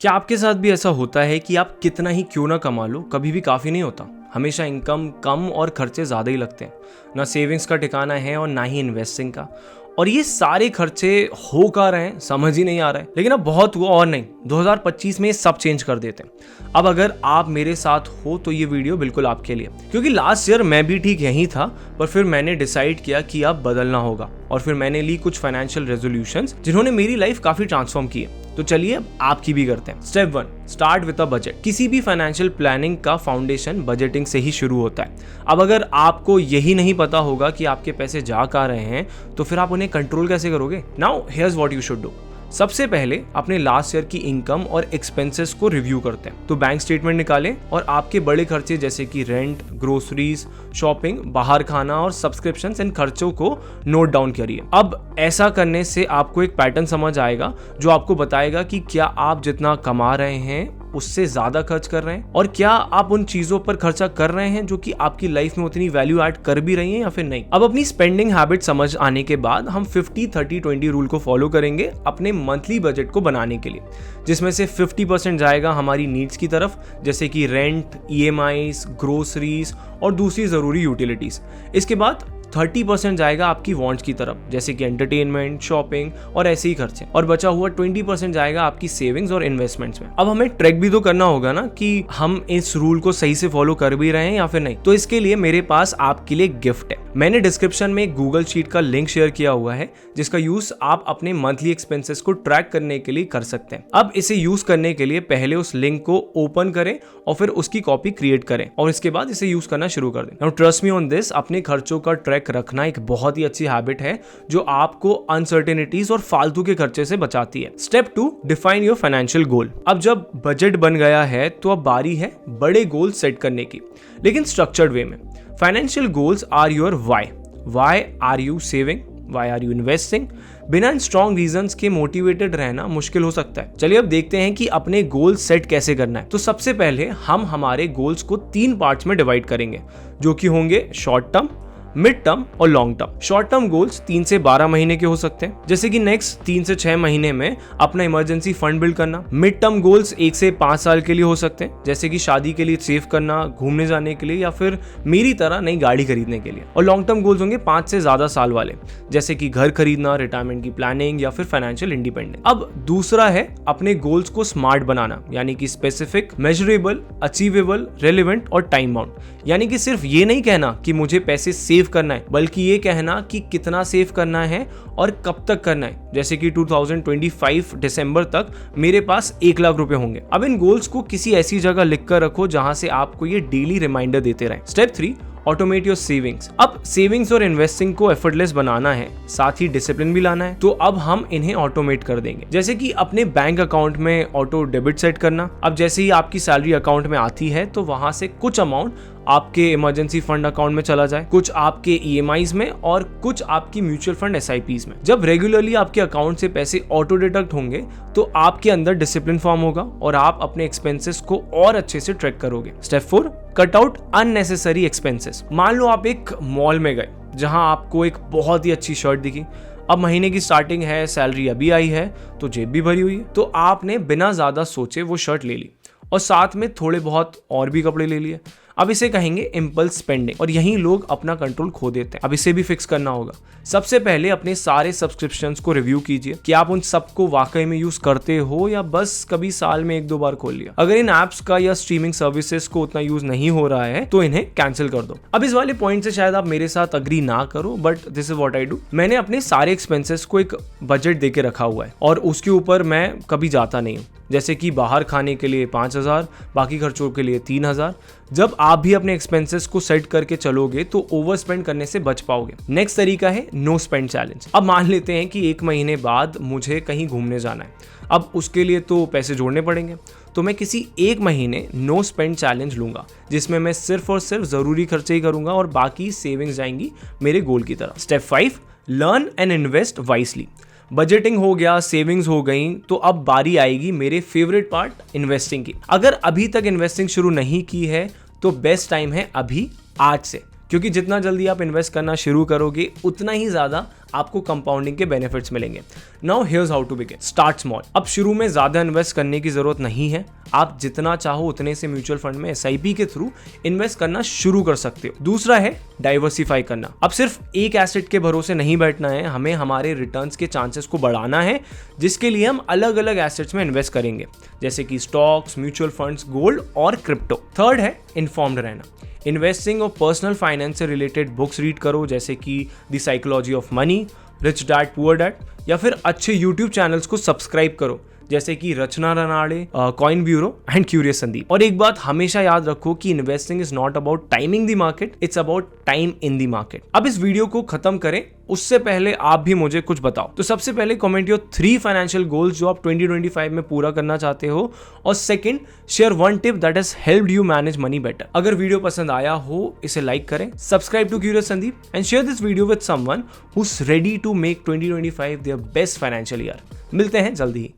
क्या आपके साथ भी ऐसा होता है कि आप कितना ही क्यों ना कमा लो, कभी भी काफ़ी नहीं होता। हमेशा इनकम कम और खर्चे ज़्यादा ही लगते हैं। ना सेविंग्स का ठिकाना है और ना ही इन्वेस्टिंग का। और ये सारे खर्चे हो कहाँ रहे हैं समझ ही नहीं आ रहा है। लेकिन अब बहुत हुआ और नहीं, 2025 में ये सब चेंज कर देते हैं। अब अगर आप मेरे साथ हो तो ये वीडियो बिल्कुल आपके लिए, क्योंकि लास्ट ईयर मैं भी ठीक यहीं था, पर फिर मैंने डिसाइड किया कि अब बदलना होगा और फिर मैंने ली कुछ फाइनेंशियल रेजोल्यूशंस जिन्होंने मेरी लाइफ काफ़ी ट्रांसफॉर्म की है। तो चलिए अब आपकी भी करते हैं। Step 1, start with a budget. किसी भी फाइनेंशियल प्लानिंग का फाउंडेशन बजटिंग से ही शुरू होता है। अब अगर आपको यही नहीं पता होगा कि आपके पैसे जा कहाँ रहे हैं, तो फिर आप उन्हें कंट्रोल कैसे करोगे? Now here's what you should do. सबसे पहले अपने लास्ट ईयर की इनकम और एक्सपेंसेस को रिव्यू करते हैं। तो बैंक स्टेटमेंट निकालें और आपके बड़े खर्चे जैसे कि रेंट, ग्रोसरीज, शॉपिंग, बाहर खाना और सब्सक्रिप्शंस, इन खर्चों को नोट डाउन करिए। अब ऐसा करने से आपको एक पैटर्न समझ आएगा जो आपको बताएगा कि क्या आप जितना कमा रहे हैं उससे ज्यादा खर्च कर रहे हैं और क्या आप उन चीजों पर खर्चा कर रहे हैं जो कि आपकी लाइफ में उतनी वैल्यू ऐड कर भी रही हैं या फिर नहीं। अब अपनी स्पेंडिंग हैबिट समझ आने के बाद हम 50-30-20 रूल को फॉलो करेंगे अपने मंथली बजट को बनाने के लिए, जिसमें से 50% जाएगा हमारी नीड्स की तरफ, जैसे कि रेंट, EMIs, ग्रोसरीज और दूसरी जरूरी यूटिलिटीज। इसके बाद 30% जाएगा आपकी वांट्स की तरफ, जैसे कि एंटरटेनमेंट, शॉपिंग और ऐसे ही खर्चे, और बचा हुआ 20% जाएगा आपकी सेविंग्स और इन्वेस्टमेंट्स में। अब हमें ट्रैक भी तो करना होगा ना कि हम इस रूल को सही से फॉलो कर भी रहे हैं या फिर नहीं। तो इसके लिए मेरे पास आपके लिए गिफ्ट है। मैंने डिस्क्रिप्शन में एक गूगल शीट का लिंक शेयर किया हुआ है जिसका यूज आप अपने मंथली एक्सपेंसेस को ट्रैक करने के लिए कर सकते हैं। अब इसे यूज करने के लिए पहले उस लिंक को ओपन करें और फिर उसकी कॉपी क्रिएट करें और इसके बाद इसे यूज करना शुरू कर दें। Now trust me on this, अपने खर्चों का ट्रैक रखना एक बहुत ही अच्छी हैबिट है जो आपको अनसर्टेनिटीज और फालतू के खर्चे से बचाती है। Step 2, define your financial goal. अब जब बजट बन गया है तो अब बारी है बड़े गोल सेट करने की, लेकिन स्ट्रक्चर्ड वे में। Financial goals are your why. Why are you saving? Why are you investing? बिना स्ट्रॉन्ग रीजंस के मोटिवेटेड रहना मुश्किल हो सकता है। चलिए अब देखते हैं कि अपने गोल्स सेट कैसे करना है। तो सबसे पहले हम हमारे गोल्स को 3 पार्ट्स में डिवाइड करेंगे, जो कि होंगे शॉर्ट टर्म, मिड टर्म और long term. Short term goals 3 से 12 महीने के हो सकते हैं, जैसे कि नेक्स्ट 3 से 6 महीने में अपना इमरजेंसी फंड बिल्ड करना। मिड टर्म गोल्स 1 से 5 साल के लिए हो सकते हैं, जैसे कि शादी के लिए सेव करना, घूमने जाने के लिए या फिर मेरी तरह नई गाड़ी खरीदने के लिए। और लॉन्ग टर्म गोल्स होंगे 5 से ज्यादा साल वाले, जैसे कि घर खरीदना, रिटायरमेंट की प्लानिंग या फिर फाइनेंशियल इंडिपेंडेंस। अब दूसरा है अपने गोल्स को स्मार्ट बनाना, यानी कि स्पेसिफिक, मेजरेबल, अचीवेबल, रेलेवेंट और टाइम बाउंड। यानी कि सिर्फ ये नहीं कहना कि मुझे पैसे सेव करना है, बल्कि ये कहना कि कितना सेव करना है और कब तक करना है। जैसे कि 2025 दिसंबर तक मेरे पास 1 लाख रुपए होंगे। अब इन गोल्स को किसी ऐसी जगह लिख कर रखो जहां से आपको ये डेली रिमाइंडर देते रहे। Step 3, automate your savings. अब सेविंग्स और इन्वेस्टिंग को एफर्टलेस बनाना है, साथ ही डिसिप्लिन भी लाना है, तो अब हम इन्हें ऑटोमेट कर देंगे। जैसे कि अपने बैंक अकाउंट में ऑटो डेबिट सेट करना। अब जैसे ही आपकी सैलरी अकाउंट में आती है तो वहां से कुछ अमाउंट आपके इमरजेंसी फंड अकाउंट में चला जाए, कुछ आपके EMIs में और कुछ आपकी म्यूचुअल फंड SIPs में। जब रेगुलरली आपके अकाउंट से पैसे ऑटो डिडक्ट होंगे तो आपके अंदर डिसिप्लिन फॉर्म होगा और आप अपने एक्सपेंसेस को और अच्छे से ट्रैक करोगे। Step 4, cut out unnecessary expenses. मान लो आप एक मॉल में गए जहां आपको एक बहुत ही अच्छी शर्ट दिखी। अब महीने की स्टार्टिंग है, सैलरी अभी आई है तो जेब भी भरी हुई है, तो आपने बिना ज्यादा सोचे वो शर्ट ले ली और साथ में थोड़े बहुत और भी कपड़े ले लिए। अब इसे कहेंगे इम्पल्स स्पेंडिंग, और यहीं लोग अपना कंट्रोल खो देते हैं। अब इसे भी फिक्स करना होगा। सबसे पहले अपने सारे सब्सक्रिप्शंस को रिव्यू कीजिए कि आप उन सबको वाकई में यूज करते हो या बस कभी साल में 1-2 बार खोल लिया। अगर इन एप्स का या स्ट्रीमिंग सर्विसेज को उतना यूज नहीं हो रहा है तो इन्हें कैंसिल कर दो। अब इस वाले पॉइंट से शायद आप मेरे साथ अग्री ना करो, but this is what I do. मैंने अपने सारे एक्सपेंसेस को एक बजट देके रखा हुआ है और उसके ऊपर मैं कभी जाता नहीं हूँ। जैसे कि बाहर खाने के लिए 5,000, बाकी खर्चों के लिए 3,000। जब आप भी अपने एक्सपेंसेस को सेट करके चलोगे तो ओवर स्पेंड करने से बच पाओगे। नेक्स्ट तरीका है नो स्पेंड चैलेंज। अब मान लेते हैं कि 1 महीने बाद मुझे कहीं घूमने जाना है। अब उसके लिए तो पैसे जोड़ने पड़ेंगे, तो मैं किसी 1 महीने नो स्पेंड चैलेंज लूंगा जिसमें मैं सिर्फ और सिर्फ जरूरी खर्चे ही करूंगा और बाकी सेविंग्स जाएंगी मेरे गोल की तरफ। Step 5, learn and invest wisely. Budgeting हो गया, सेविंग्स हो गई, तो अब बारी आएगी मेरे फेवरेट पार्ट, इन्वेस्टिंग की। अगर अभी तक इन्वेस्टिंग शुरू नहीं की है तो बेस्ट टाइम है अभी, आज से, क्योंकि जितना जल्दी आप इन्वेस्ट करना शुरू करोगे उतना ही ज्यादा आपको कंपाउंडिंग के बेनिफिट्स मिलेंगे। Now here's how to begin. Start small. अब शुरू में ज्यादा इन्वेस्ट करने की जरूरत नहीं है, आप जितना चाहो उतने से म्यूचुअल फंड में SIP के थ्रू इन्वेस्ट करना शुरू कर सकते हो। दूसरा है डाइवर्सिफाई करना। अब सिर्फ एक एसेट के भरोसे नहीं बैठना है, हमें हमारे रिटर्न्स के चांसेस को बढ़ाना है, जिसके लिए हम अलग अलग एसेट्स में इन्वेस्ट करेंगे, जैसे कि स्टॉक्स, म्यूचुअल फंड्स, गोल्ड और क्रिप्टो। थर्ड है इन्फॉर्म्ड रहना। इन्वेस्टिंग और पर्सनल फाइनेंस से रिलेटेड बुक्स रीड करो, जैसे कि the psychology of money, rich dad poor dad, या फिर अच्छे यूट्यूब चैनल्स को सब्सक्राइब करो, जैसे कि Rachna Ranade, coin bureau and curious Sandeep. और एक बात हमेशा याद रखो कि investing is not about timing the market, it's about time in the market. अब इस वीडियो को खत्म करें उससे पहले आप भी मुझे कुछ बताओ। तो सबसे पहले कमेंट योर 3 फाइनेंशियल गोल्स जो आप 2025 में पूरा करना चाहते हो, और second share 1 tip that has helped you manage money better. अगर वीडियो पसंद आया हो इसे लाइक करें, subscribe to curious Sandeep and share this video with someone who is ready to make 2025 their best financial year. मिलते हैं जल्दी ही।